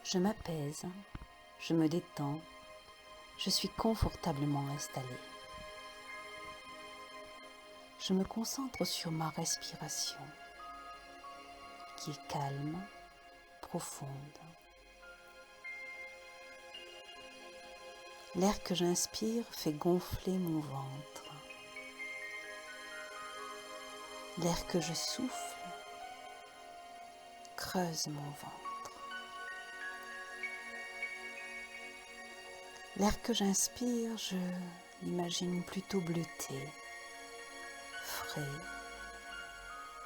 Je m'apaise, je me détends, je suis confortablement installée. Je me concentre sur ma respiration, qui est calme, profonde. L'air que j'inspire fait gonfler mon ventre. L'air que je souffle creuse mon ventre. L'air que j'inspire, je l'imagine plutôt bleuté, frais,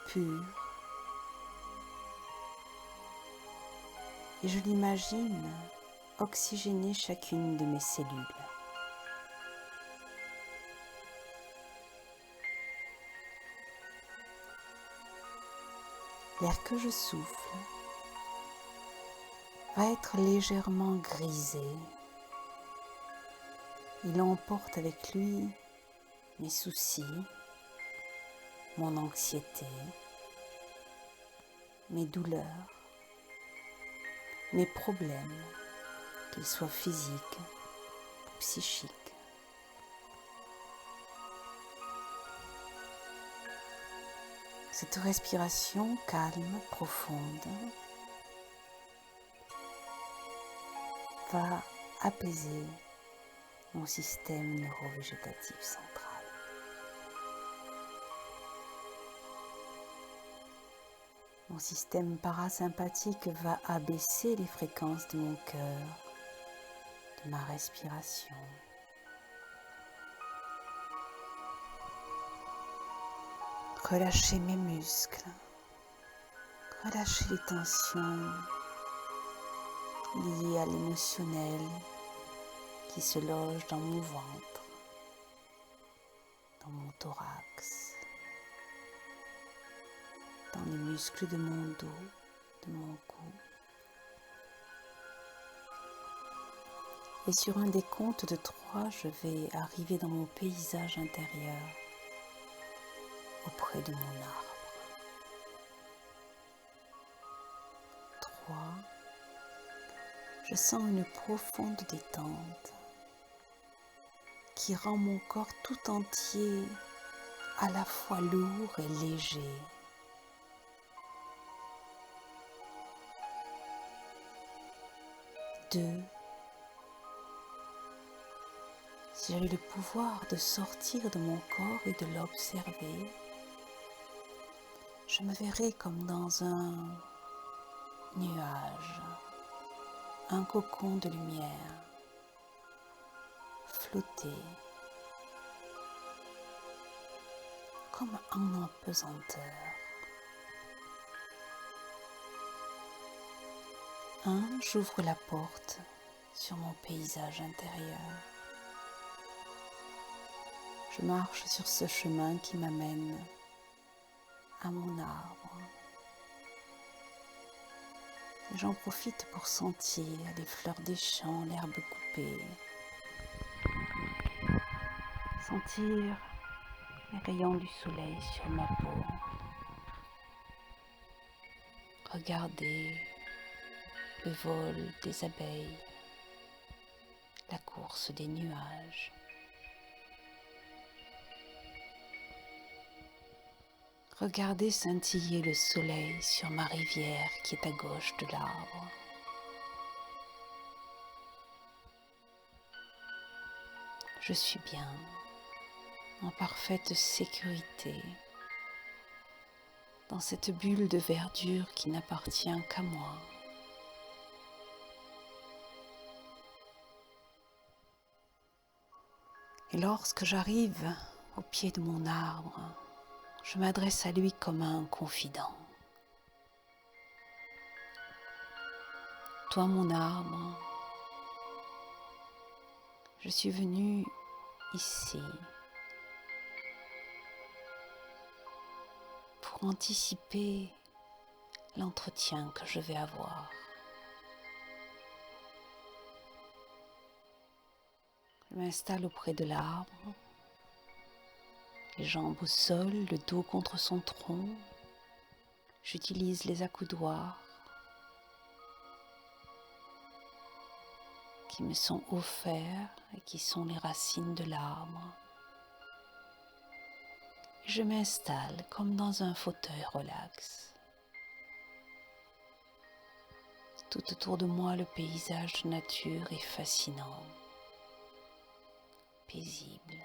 pur. Et je l'imagine oxygéner chacune de mes cellules. L'air que je souffle va être légèrement grisé. Il emporte avec lui mes soucis, mon anxiété, mes douleurs, mes problèmes, qu'ils soient physiques ou psychiques. Cette respiration calme, profonde, va apaiser mon système neurovégétatif central. Mon système parasympathique va abaisser les fréquences de mon cœur, de ma respiration. Relâcher mes muscles, relâcher les tensions liées à l'émotionnel qui se loge dans mon ventre, dans mon thorax, dans les muscles de mon dos, de mon cou. Et sur un décompte de 3, je vais arriver dans mon paysage intérieur, auprès de mon arbre. 3. Je sens une profonde détente qui rend mon corps tout entier à la fois lourd et léger. 2. Si j'avais le pouvoir de sortir de mon corps et de l'observer, je me verrais comme dans un nuage, un cocon de lumière, flotter, comme en apesanteur. 1. J'ouvre la porte sur mon paysage intérieur. Je marche sur ce chemin qui m'amène à mon arbre. Et j'en profite pour sentir les fleurs des champs, l'herbe coupée. Sentir les rayons du soleil sur ma peau. Regarder le vol des abeilles, la course des nuages. Regardez scintiller le soleil sur ma rivière qui est à gauche de l'arbre. Je suis bien, en parfaite sécurité, dans cette bulle de verdure qui n'appartient qu'à moi. Et lorsque j'arrive au pied de mon arbre, je m'adresse à lui comme à un confident. Toi, mon arbre, je suis venu ici pour anticiper l'entretien que je vais avoir. Je m'installe auprès de l'arbre, les jambes au sol, le dos contre son tronc. J'utilise les accoudoirs. qui me sont offerts et qui sont les racines de l'arbre. Je m'installe comme dans un fauteuil relax. Tout autour de moi, le paysage de nature est fascinant, paisible.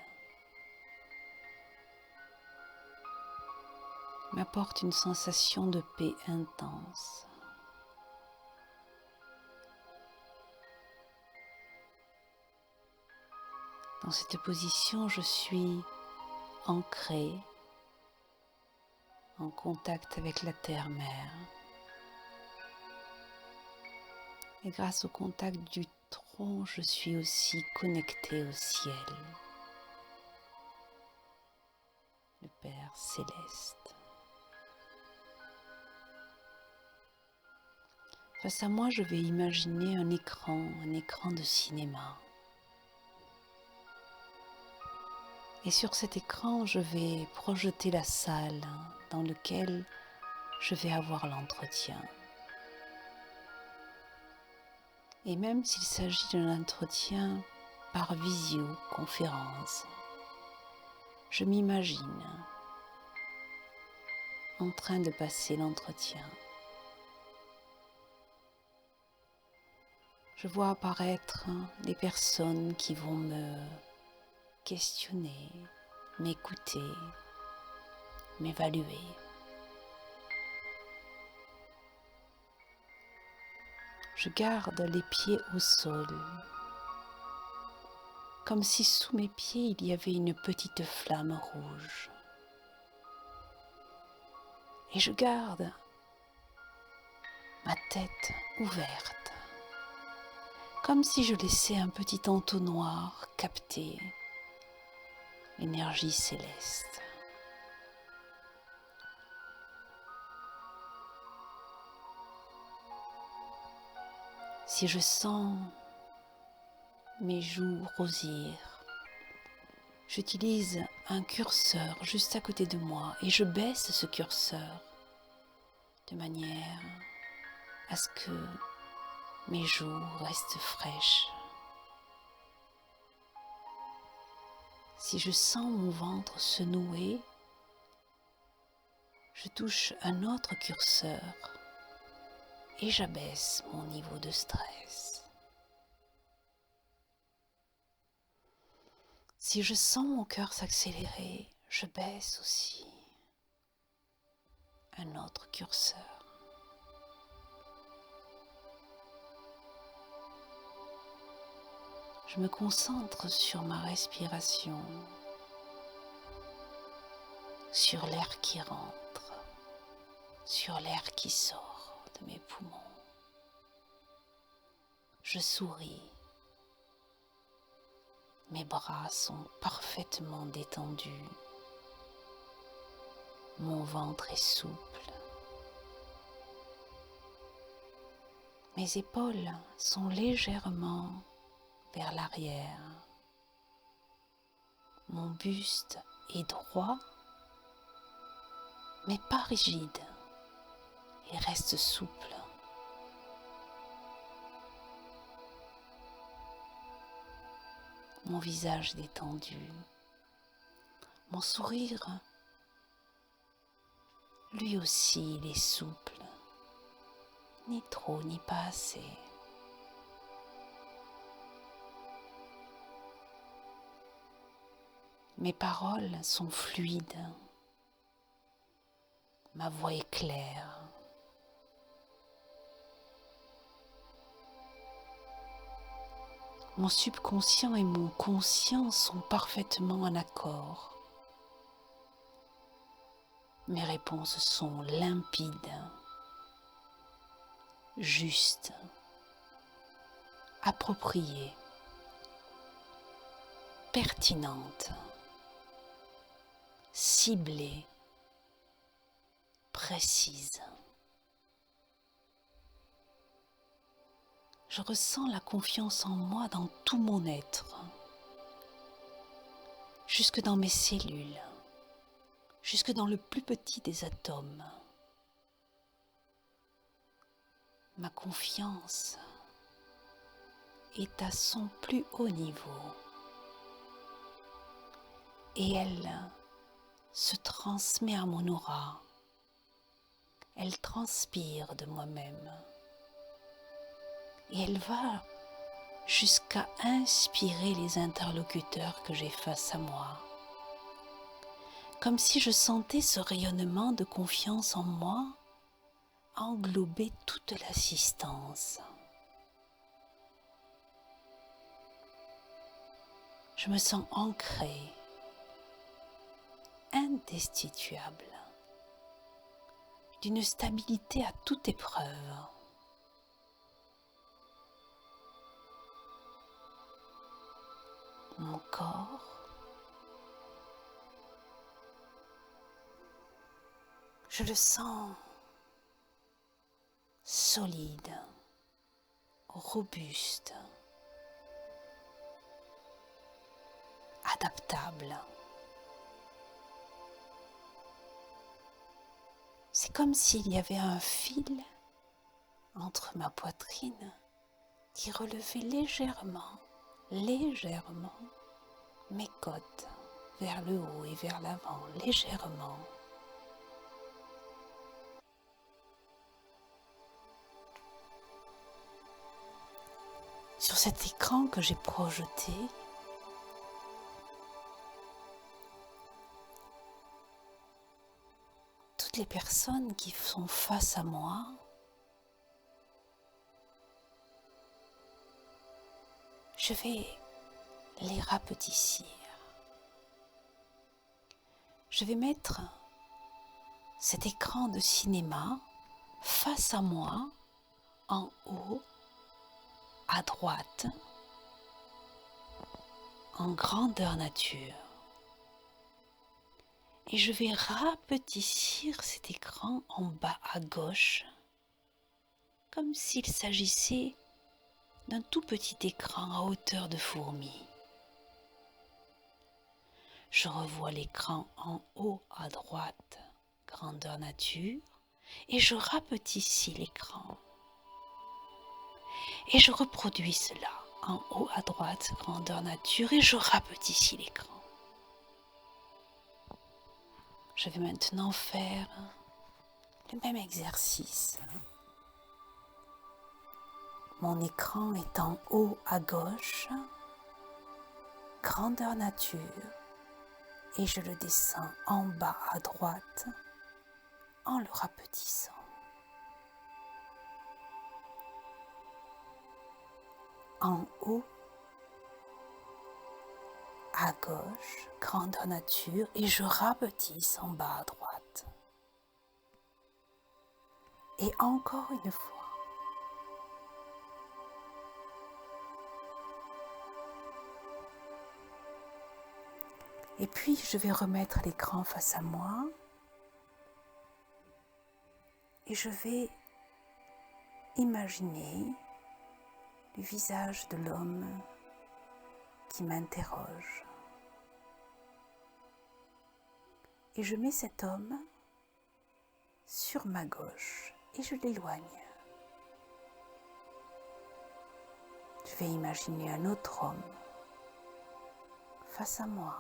Il m'apporte une sensation de paix intense. Dans cette position, je suis ancrée, en contact avec la terre-mère. Et grâce au contact du tronc, je suis aussi connectée au ciel, le Père Céleste. Face à moi, je vais imaginer un écran de cinéma. Et sur cet écran, je vais projeter la salle dans laquelle je vais avoir l'entretien. Et même s'il s'agit d'un entretien par visioconférence, je m'imagine en train de passer l'entretien. Je vois apparaître des personnes qui vont me questionner, m'écouter, m'évaluer. Je garde les pieds au sol, comme si sous mes pieds il y avait une petite flamme rouge. Et je garde ma tête ouverte, comme si je laissais un petit entonnoir capter l'énergie céleste. Si je sens mes joues rosir, j'utilise un curseur juste à côté de moi et je baisse ce curseur de manière à ce que mes joues restent fraîches. Si je sens mon ventre se nouer, je touche un autre curseur et j'abaisse mon niveau de stress. Si je sens mon cœur s'accélérer, je baisse aussi un autre curseur. Je me concentre sur ma respiration, sur l'air qui rentre, sur l'air qui sort de mes poumons. Je souris. Mes bras sont parfaitement détendus. Mon ventre est souple. Mes épaules sont légèrement vers l'arrière. Mon buste est droit, mais pas rigide, et reste souple. Mon visage détendu, mon sourire, lui aussi il est souple, ni trop ni pas assez. Mes paroles sont fluides, ma voix est claire. Mon subconscient et mon conscient sont parfaitement en accord. Mes réponses sont limpides, justes, appropriées, pertinentes, ciblées, précises. Je ressens la confiance en moi dans tout mon être, jusque dans mes cellules, jusque dans le plus petit des atomes. Ma confiance est à son plus haut niveau et elle se transmet à mon aura. Elle transpire de moi-même et elle va jusqu'à inspirer les interlocuteurs que j'ai face à moi, comme si je sentais ce rayonnement de confiance en moi englober toute l'assistance. Je me sens ancrée, indestituable, d'une stabilité à toute épreuve. Mon corps je le sens solide, robuste, adaptable. C'est comme s'il y avait un fil entre ma poitrine qui relevait légèrement mes côtes vers le haut et vers l'avant, légèrement. Sur cet écran que j'ai projeté, toutes les personnes qui sont face à moi je vais les rapetissir. Je vais mettre cet écran de cinéma face à moi, en haut, à droite, en grandeur nature. Et je vais rapetissir cet écran en bas à gauche, comme s'il s'agissait d'un tout petit écran à hauteur de fourmi. Je revois l'écran en haut à droite, grandeur nature, et je rapetissis l'écran. Et je reproduis cela en haut à droite, grandeur nature, et je rapetissis l'écran. Je vais maintenant faire le même exercice. Mon écran est en haut à gauche, grandeur nature, et je le descends en bas à droite en le rapetissant. En haut à gauche, grandeur nature, et je rapetisse en bas à droite. Et encore une fois. Et puis je vais remettre l'écran face à moi et je vais imaginer le visage de l'homme qui m'interroge. Et je mets cet homme sur ma gauche et je l'éloigne. Je vais imaginer un autre homme face à moi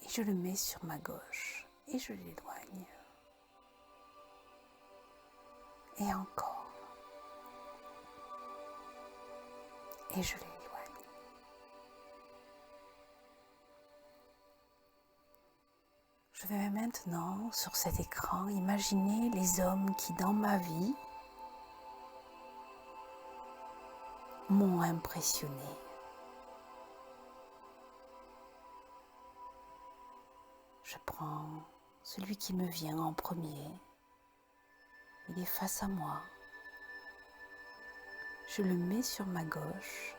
et je le mets sur ma gauche et je l'éloigne. Et encore. Et je l'éloigne. Je vais maintenant, sur cet écran, imaginer les hommes qui, dans ma vie, m'ont impressionné. Je prends celui qui me vient en premier. Il est face à moi. Je le mets sur ma gauche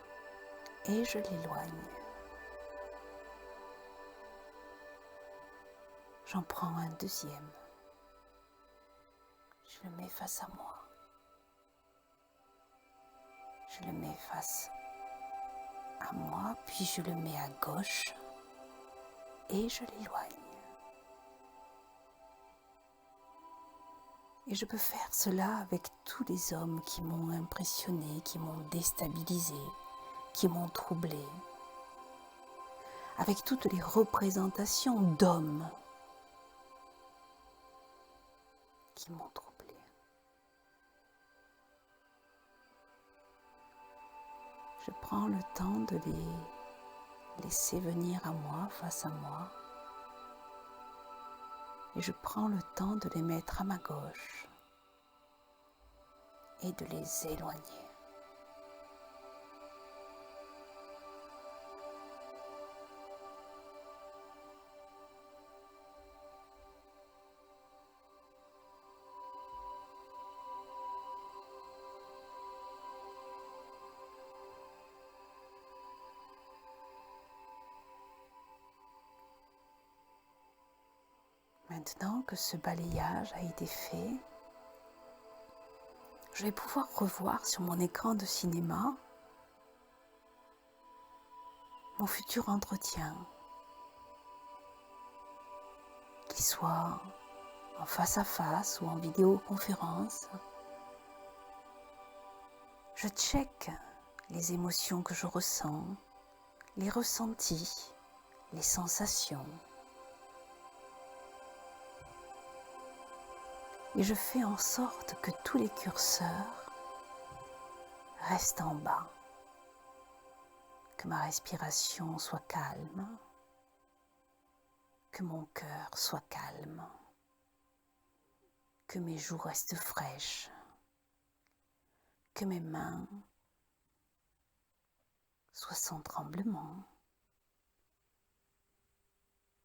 et je l'éloigne. J'en prends un deuxième. Je le mets face à moi. Je le mets face à moi, puis je le mets à gauche et je l'éloigne. Et je peux faire cela avec tous les hommes qui m'ont impressionné, qui m'ont déstabilisé, qui m'ont troublé, avec toutes les représentations d'hommes qui m'ont troublé. Je prends le temps de les laisser venir à moi, face à moi, et je prends le temps de les mettre à ma gauche et de les éloigner. Maintenant que ce balayage a été fait, je vais pouvoir revoir sur mon écran de cinéma mon futur entretien, qu'il soit en face à face ou en vidéoconférence. Je check les émotions que je ressens, les ressentis, les sensations. Et je fais en sorte que tous les curseurs restent en bas, que ma respiration soit calme, que mon cœur soit calme, que mes joues restent fraîches, que mes mains soient sans tremblement,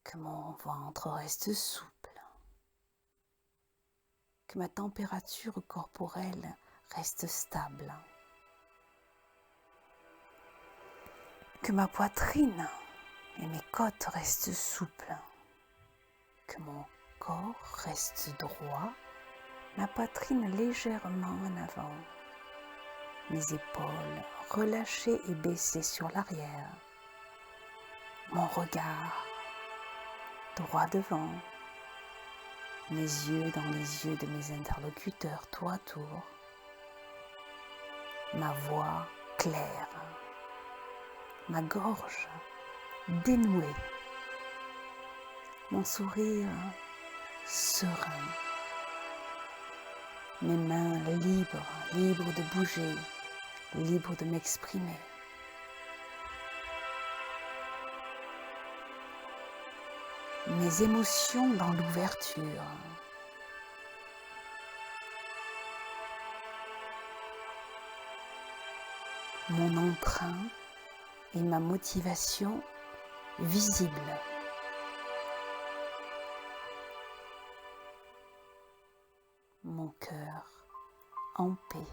que mon ventre reste souple, que ma température corporelle reste stable, que ma poitrine et mes côtes restent souples, que mon corps reste droit, ma poitrine légèrement en avant, mes épaules relâchées et baissées sur l'arrière, mon regard droit devant, mes yeux dans les yeux de mes interlocuteurs tour à tour, ma voix claire, ma gorge dénouée, mon sourire serein, mes mains libres de bouger, libres de m'exprimer. Mes émotions dans l'ouverture. Mon entrain et ma motivation visibles. Mon cœur en paix.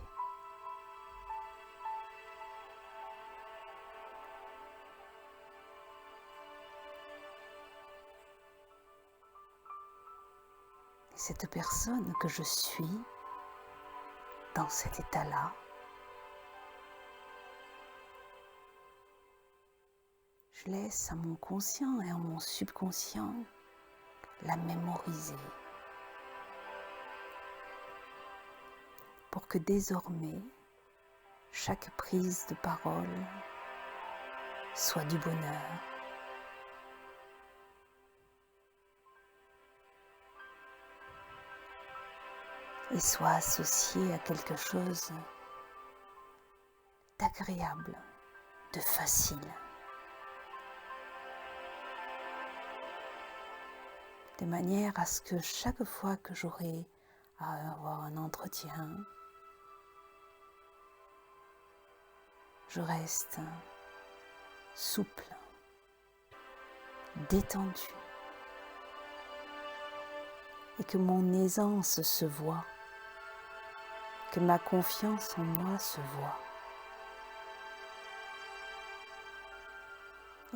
Et cette personne que je suis dans cet état-là, je laisse à mon conscient et à mon subconscient la mémoriser pour que désormais chaque prise de parole soit du bonheur. Et soit associée à quelque chose d'agréable, de facile. De manière à ce que chaque fois que j'aurai à avoir un entretien, je reste souple, détendu, et que mon aisance se voit, que ma confiance en moi se voit,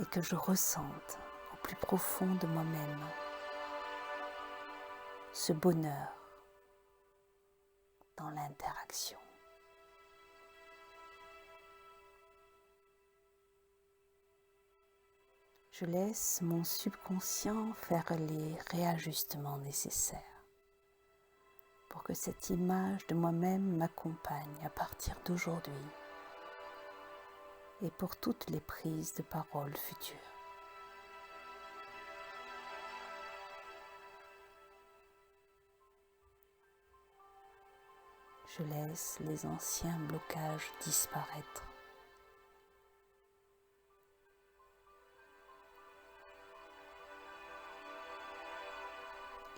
et que je ressente au plus profond de moi-même ce bonheur dans l'interaction. Je laisse mon subconscient faire les réajustements nécessaires. pour que cette image de moi-même m'accompagne à partir d'aujourd'hui et pour toutes les prises de parole futures. Je laisse les anciens blocages disparaître.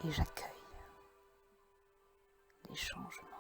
Et j'accueille les changements.